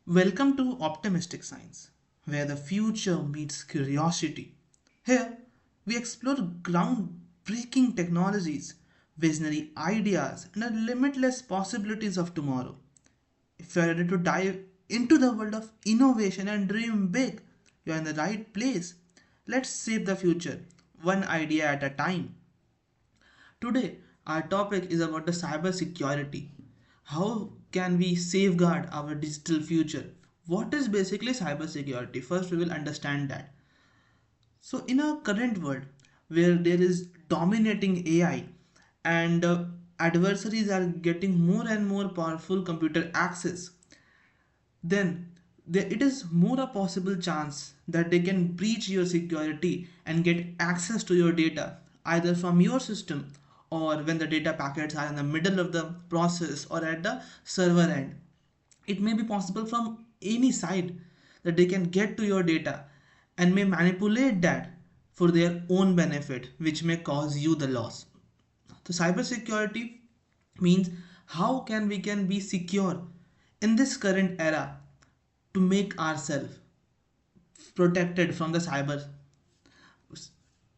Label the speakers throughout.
Speaker 1: Welcome to Optimistic Science, where the future meets curiosity. Here, we explore groundbreaking technologies, visionary ideas, and the limitless possibilities of tomorrow. If you're ready to dive into the world of innovation and dream big, you're in the right place. Let's shape the future, one idea at a time. Today, our topic is about the cybersecurity. How can we safeguard our digital future? What is basically cybersecurity? First, we will understand that. So, in our current world where there is dominating AI and adversaries are getting more and more powerful computer access, then it is more a possible chance that they can breach your security and get access to your data either from your system or when the data packets are in the middle of the process or at the server end. It may be possible from any side that they can get to your data and may manipulate that for their own benefit, which may cause you the loss. So cybersecurity means how can we can be secure in this current era to make ourselves protected from the cyber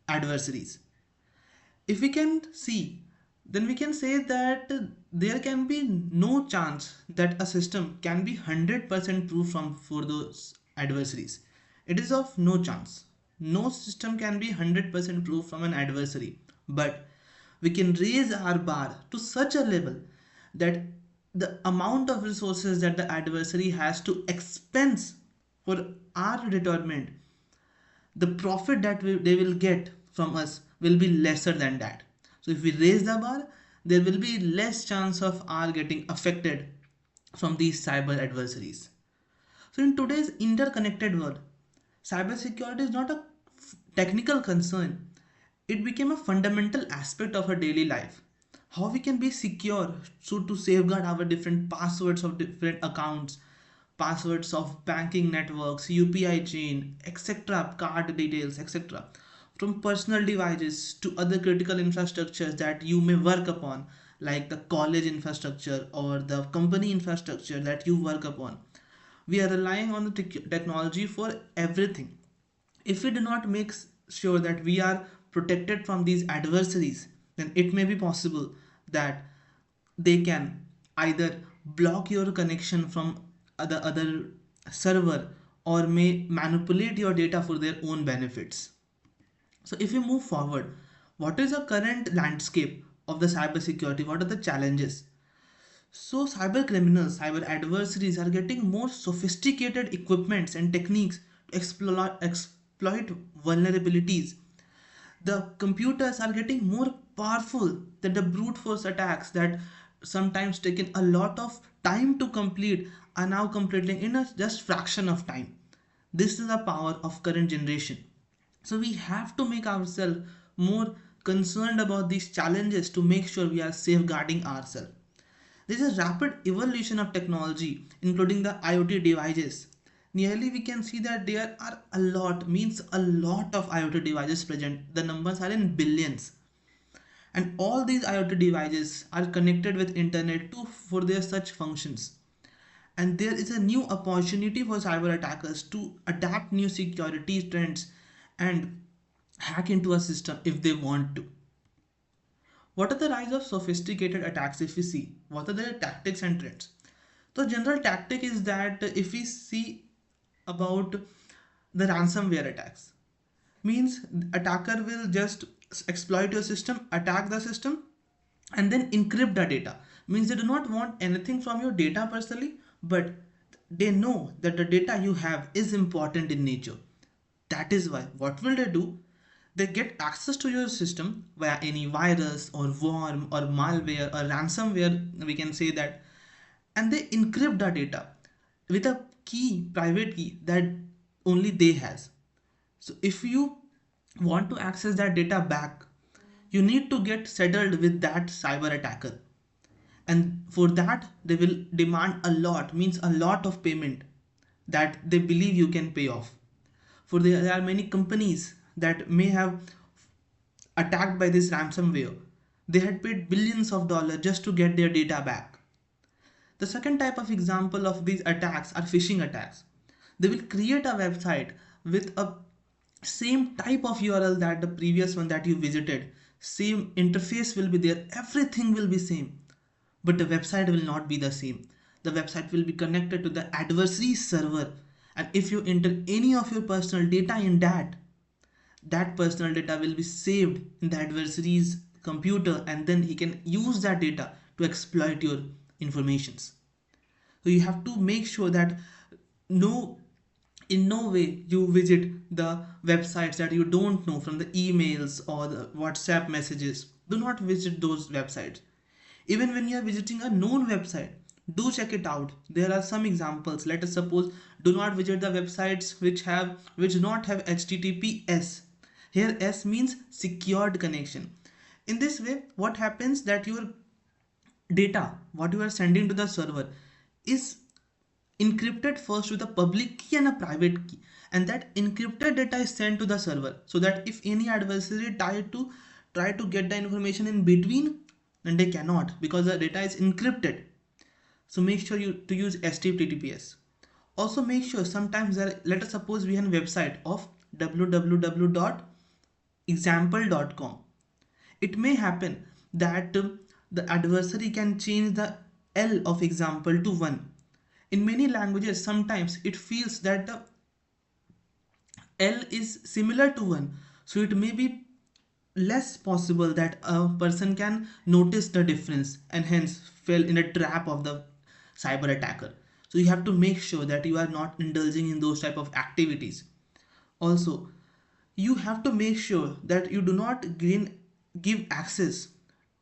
Speaker 1: adversaries. If we can see, then we can say that there can be no chance that a system can be 100% proof from for those adversaries. It is of no chance. No system can be 100% proof from an adversary, but we can raise our bar to such a level that the amount of resources that the adversary has to expense for our determined, the profit that they will get from us will be lesser than that. So if we raise the bar, there will be less chance of our getting affected from these cyber adversaries. So in today's interconnected world, cybersecurity is not a technical concern. It became a fundamental aspect of our daily life. How we can be secure, so to safeguard our different passwords of different accounts, passwords of banking networks, UPI chain, etc., card details, etc. From personal devices to other critical infrastructures that you may work upon, like the college infrastructure or the company infrastructure that you work upon. We are relying on the technology for everything. If we do not make sure that we are protected from these adversaries, then it may be possible that they can either block your connection from the other server or may manipulate your data for their own benefits. So if we move forward, what is the current landscape of the cybersecurity? What are the challenges? So cyber criminals, cyber adversaries are getting more sophisticated equipments and techniques to exploit vulnerabilities. The computers are getting more powerful than the brute force attacks that sometimes taken a lot of time to complete are now completing in a just fraction of time. This is the power of current generation. So we have to make ourselves more concerned about these challenges to make sure we are safeguarding ourselves. There is a rapid evolution of technology, including the IoT devices. Nearly we can see that there are a lot, means a lot of IoT devices present. The numbers are in billions. And all these IoT devices are connected with internet to for their such functions. And there is a new opportunity for cyber attackers to adapt new security trends and hack into a system if they want to. What are the rise of sophisticated attacks if we see? What are their tactics and trends? The general tactic is that if we see about the ransomware attacks, means attacker will just exploit your system, attack the system, and then encrypt the data. Means they do not want anything from your data personally, but they know that the data you have is important in nature. That is why what will they do? They get access to your system via any virus or worm or malware or ransomware, we can say that, and they encrypt the data with a key, private key that only they has. So if you want to access that data back, you need to get settled with that cyber attacker. And for that, they will demand a lot, means a lot of payment that they believe you can pay off. For there are many companies that may have attacked by this ransomware. They had paid billions of dollars just to get their data back. The second type of example of these attacks are phishing attacks. They will create a website with a same type of URL that the previous one that you visited. Same interface will be there, everything will be same, but the website will not be the same. The website will be connected to the adversary server, and if you enter any of your personal data in that, that personal data will be saved in the adversary's computer, and then he can use that data to exploit your informations. So you have to make sure that no in no way you visit the websites that you don't know from the emails or the WhatsApp messages. Do not visit those websites. Even when you are visiting a known website, do check it out. There are some examples. Let us suppose, do not visit the websites which do not have HTTPS. Here S means secured connection. In this way, what happens that your data, what you are sending to the server, is encrypted first with a public key and a private key, and that encrypted data is sent to the server, so that if any adversary try to get the information in between, then they cannot, because the data is encrypted. So make sure you to use HTTPS. Also make sure, sometimes let us suppose we have a website of www.example.com. It may happen that the adversary can change the L of example to 1. In many languages, sometimes it feels that the L is similar to 1. So it may be less possible that a person can notice the difference and hence fell in a trap of the cyber attacker. So you have to make sure that you are not indulging in those type of activities. Also, you have to make sure that you do not give access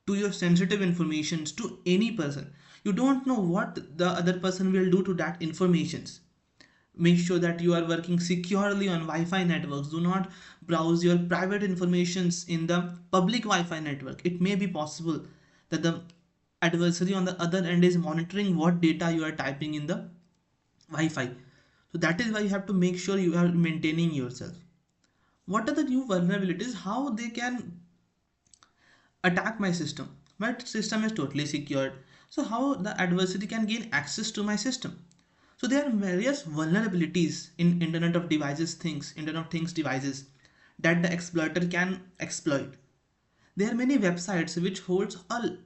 Speaker 1: to your sensitive informations to any person. You don't know what the other person will do to that informations. Make sure that you are working securely on Wi-Fi networks. Do not browse your private informations in the public Wi-Fi network. It may be possible that the adversary on the other end is monitoring what data you are typing in the Wi-Fi. So that is why you have to make sure you are maintaining yourself. What are the new vulnerabilities? How they can attack my system? My system is totally secured. So how the adversary can gain access to my system? So there are various vulnerabilities in Internet of Things devices that the exploiter can exploit. There are many websites which holds a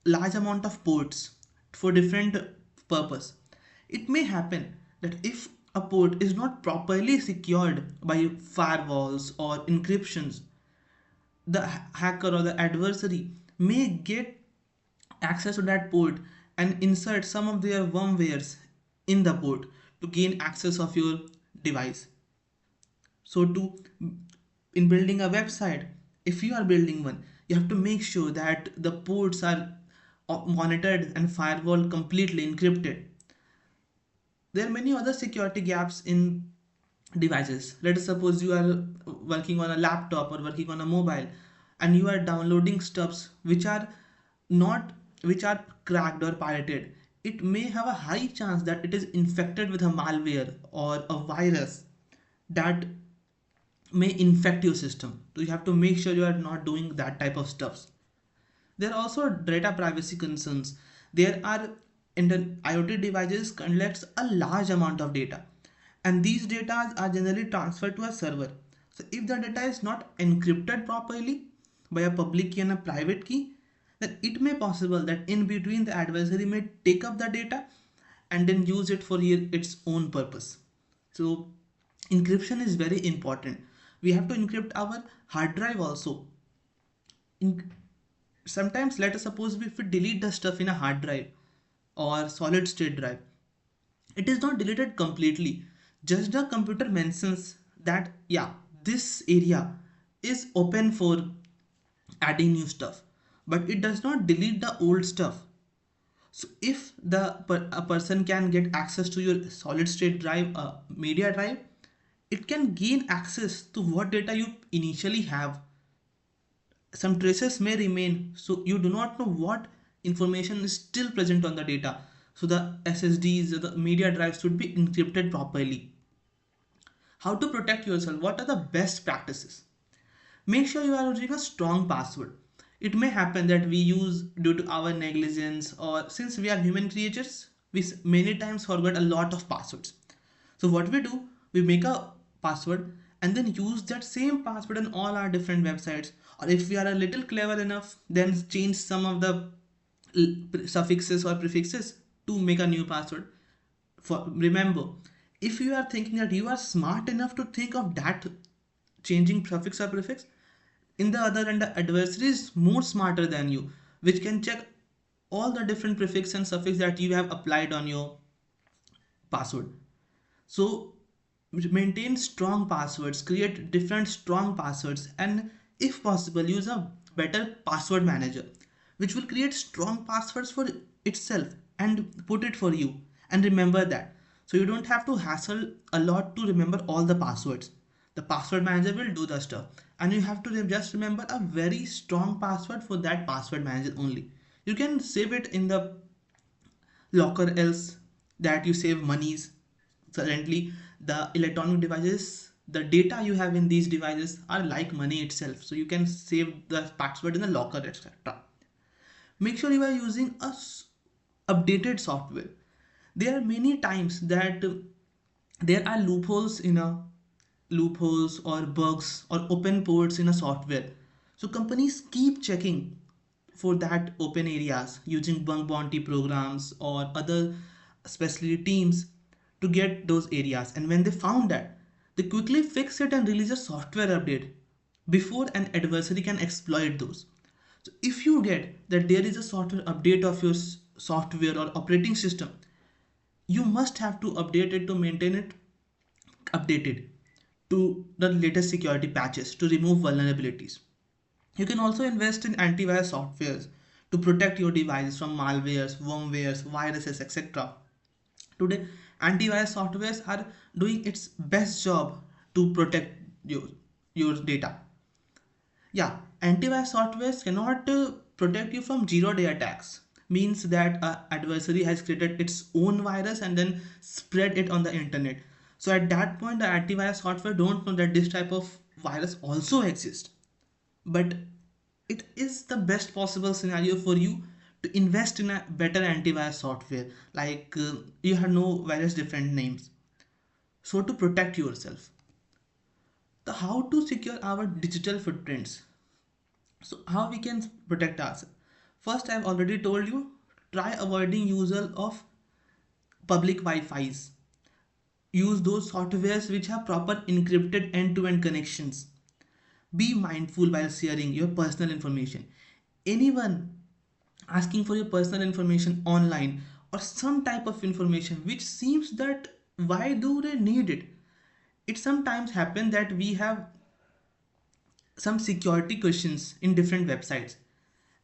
Speaker 1: large amount of ports for different purpose. It may happen that if a port is not properly secured by firewalls or encryptions, the hacker or the adversary may get access to that port and insert some of their wormwares in the port to gain access of your device. So to in building a website, if you are building one, you have to make sure that the ports are monitored and firewall completely encrypted. There are many other security gaps in devices. Let us suppose you are working on a laptop or working on a mobile, and you are downloading stuffs which are cracked or pirated. It may have a high chance that it is infected with a malware or a virus that may infect your system. So you have to make sure you are not doing that type of stuffs. There are also data privacy concerns. There are in the IoT devices collects a large amount of data, and these data are generally transferred to a server. So if the data is not encrypted properly by a public key and a private key, then it may possible that in between the adversary may take up the data and then use it for its own purpose. So encryption is very important. We have to encrypt our hard drive also. In, Sometimes let us suppose if we delete the stuff in a hard drive or solid state drive, it is not deleted completely. Just the computer mentions that yeah, this area is open for adding new stuff, but it does not delete the old stuff. So if a person can get access to your solid state drive, media drive, it can gain access to what data you initially have. Some traces may remain, so you do not know what information is still present on the data. So the SSDs, the media drives should be encrypted properly. How to protect yourself? What are the best practices? Make sure you are using a strong password. It may happen that we use due to our negligence, or since we are human creatures, we many times forget a lot of passwords. So what we do, we make a password and then use that same password on all our different websites. Or if we are a little clever enough, then change some of the suffixes or prefixes to make a new password. For remember, if you are thinking that you are smart enough to think of that changing suffix or prefix, in the other end the adversary is more smarter than you, which can check all the different prefix and suffix that you have applied on your password. So maintain strong passwords, create different strong passwords, and if possible, use a better password manager, which will create strong passwords for itself and put it for you. And remember that. So you don't have to hassle a lot to remember all the passwords. The password manager will do the stuff. And you have to just remember a very strong password for that password manager only. You can save it in the locker else that you save monies. Currently the electronic devices, the data you have in these devices are like money itself, so you can save the password in the locker, etc. Make sure you are using a updated software. There are many times that there are loopholes or bugs or open ports in a software. So companies keep checking for that open areas using bug bounty programs or other specialty teams to get those areas. And when they found that, they quickly fix it and release a software update before an adversary can exploit those. So if you get that there is a software update of your software or operating system, you must have to update it to maintain it updated to the latest security patches to remove vulnerabilities. You can also invest in antivirus softwares to protect your devices from malwares, wormwares, viruses, etc. Today, antivirus softwares are doing its best job to protect your data. Yeah, antivirus softwares cannot protect you from zero-day attacks. Means that a adversary has created its own virus and then spread it on the internet. So at that point, the antivirus software don't know that this type of virus also exists. But it is the best possible scenario for you to invest in a better antivirus software. Like you have no various different names. So to protect yourself, the how to secure our digital footprints. So how we can protect ourselves? First, I've already told you, try avoiding usage of public Wi-Fi's. Use those softwares which have proper encrypted end-to-end connections. Be mindful while sharing your personal information. Anyone asking for your personal information online or some type of information which seems that why do they need it? It sometimes happens that we have some security questions in different websites.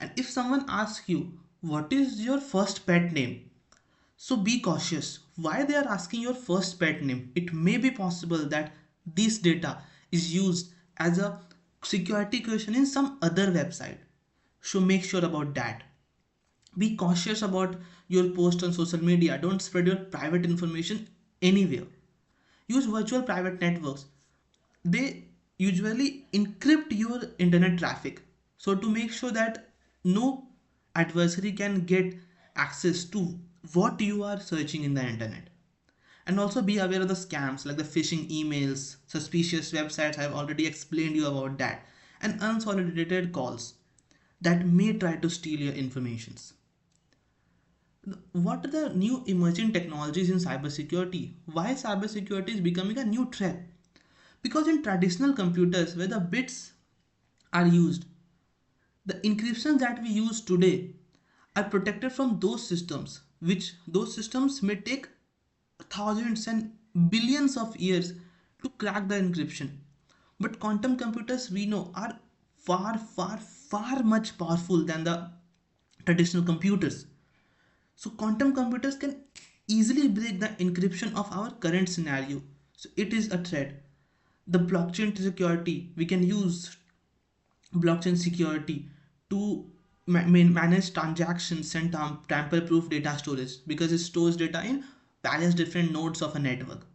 Speaker 1: And if someone asks you, what is your first pet name? So be cautious. Why they are asking your first pet name? It may be possible that this data is used as a security question in some other website. So make sure about that. Be cautious about your post on social media. Don't spread your private information anywhere. Use virtual private networks. They usually encrypt your internet traffic. So to make sure that no adversary can get access to what you are searching in the internet. And also be aware of the scams like the phishing emails, suspicious websites. I've already explained you about that, and unsolicited calls that may try to steal your informations. What are the new emerging technologies in cybersecurity? Why cybersecurity is becoming a new threat? Because in traditional computers where the bits are used, the encryptions that we use today are protected from those systems, which those systems may take thousands and billions of years to crack the encryption. But quantum computers we know are far, far, far much powerful than the traditional computers. So quantum computers can easily break the encryption of our current scenario. So it is a threat. The blockchain security, we can use blockchain security to manage transactions and tamper proof data storage because it stores data in various different nodes of a network.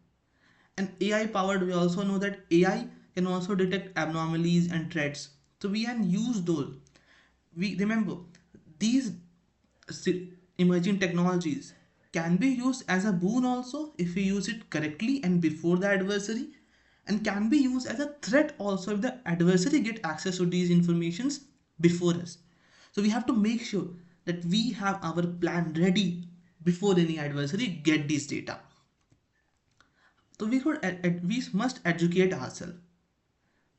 Speaker 1: And AI powered, we also know that AI can also detect abnormalities and threats. So we can use those. we remember these emerging technologies can be used as a boon also if we use it correctly and before the adversary, and can be used as a threat also if the adversary get access to these informations before us. So we have to make sure that we have our plan ready before any adversary get this data. So we must educate ourselves.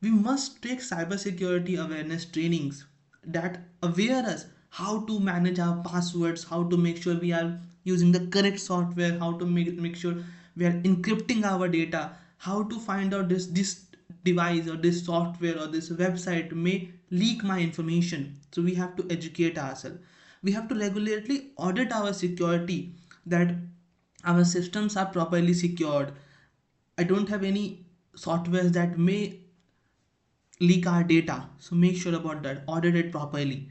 Speaker 1: We must take cybersecurity awareness trainings that aware us how to manage our passwords, how to make sure we are using the correct software, how to make sure we are encrypting our data, how to find out this device or this software or this website may leak my information. So we have to educate ourselves. We have to regularly audit our security, that our systems are properly secured. I don't have any softwares that may leak our data, so make sure about that, audit it properly.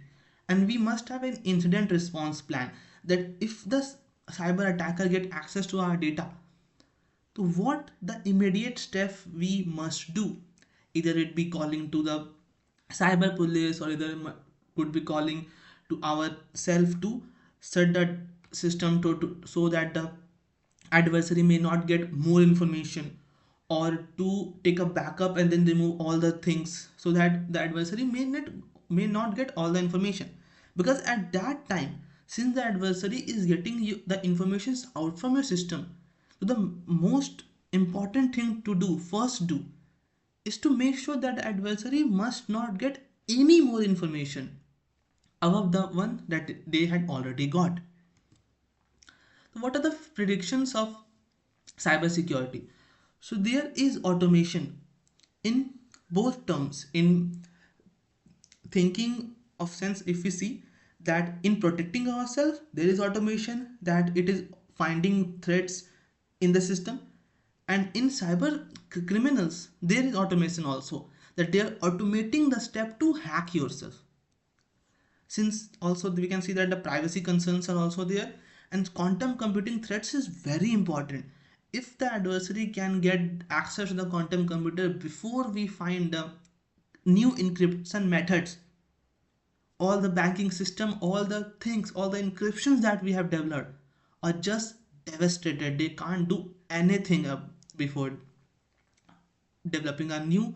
Speaker 1: And we must have an incident response plan, that if the cyber attacker get access to our data, so what the immediate step we must do, either it be calling to the cyber police or either could be calling to ourself to set that system so that the adversary may not get more information, or to take a backup and then remove all the things so that the adversary may not get all the information. Because at that time, since the adversary is getting you the information out from your system, so the most important thing to do first do is to make sure that the adversary must not get any more information above the one that they had already got. So what are the predictions of cybersecurity? So there is automation in both terms. In thinking of sense, if we see that in protecting ourselves, there is automation, that it is finding threats in the system, and in cyber criminals, there is automation also, that they are automating the step to hack yourself. Since also we can see that the privacy concerns are also there, and quantum computing threats is very important. If the adversary can get access to the quantum computer before we find the new encryption methods, all the banking system, all the things, all the encryptions that we have developed are just devastated. They can't do anything before developing a new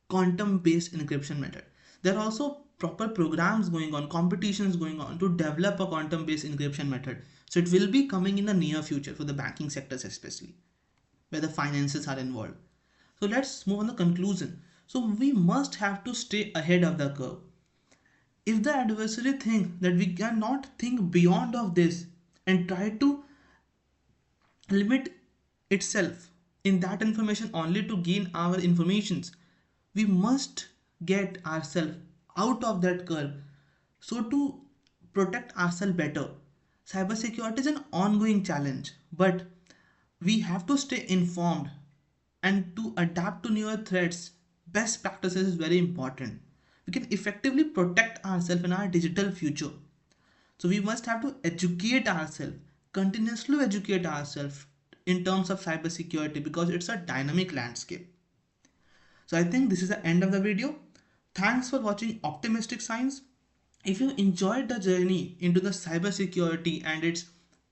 Speaker 1: quantum based encryption method. There are also proper programs going on, competitions going on to develop a quantum based encryption method. So it will be coming in the near future for the banking sectors, especially where the finances are involved. So let's move on the conclusion. So we must have to stay ahead of the curve. If the adversary thinks that we cannot think beyond of this and try to limit itself in that information only to gain our informations, we must get ourselves out of that curve. So to protect ourselves better, cybersecurity is an ongoing challenge, but we have to stay informed and to adapt to newer threats. Best practices is very important. We can effectively protect ourselves in our digital future. So we must have to educate ourselves, continuously educate ourselves in terms of cybersecurity, because it's a dynamic landscape. So I think this is the end of the video. Thanks for watching Optimistic Science. If you enjoyed the journey into the cybersecurity and its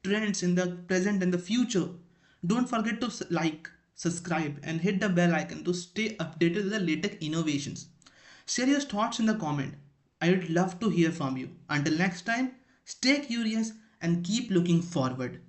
Speaker 1: trends in the present and the future, don't forget to like, subscribe, and hit the bell icon to stay updated with the latest innovations. Share your thoughts in the comment. I would love to hear from you. Until next time, stay curious and keep looking forward.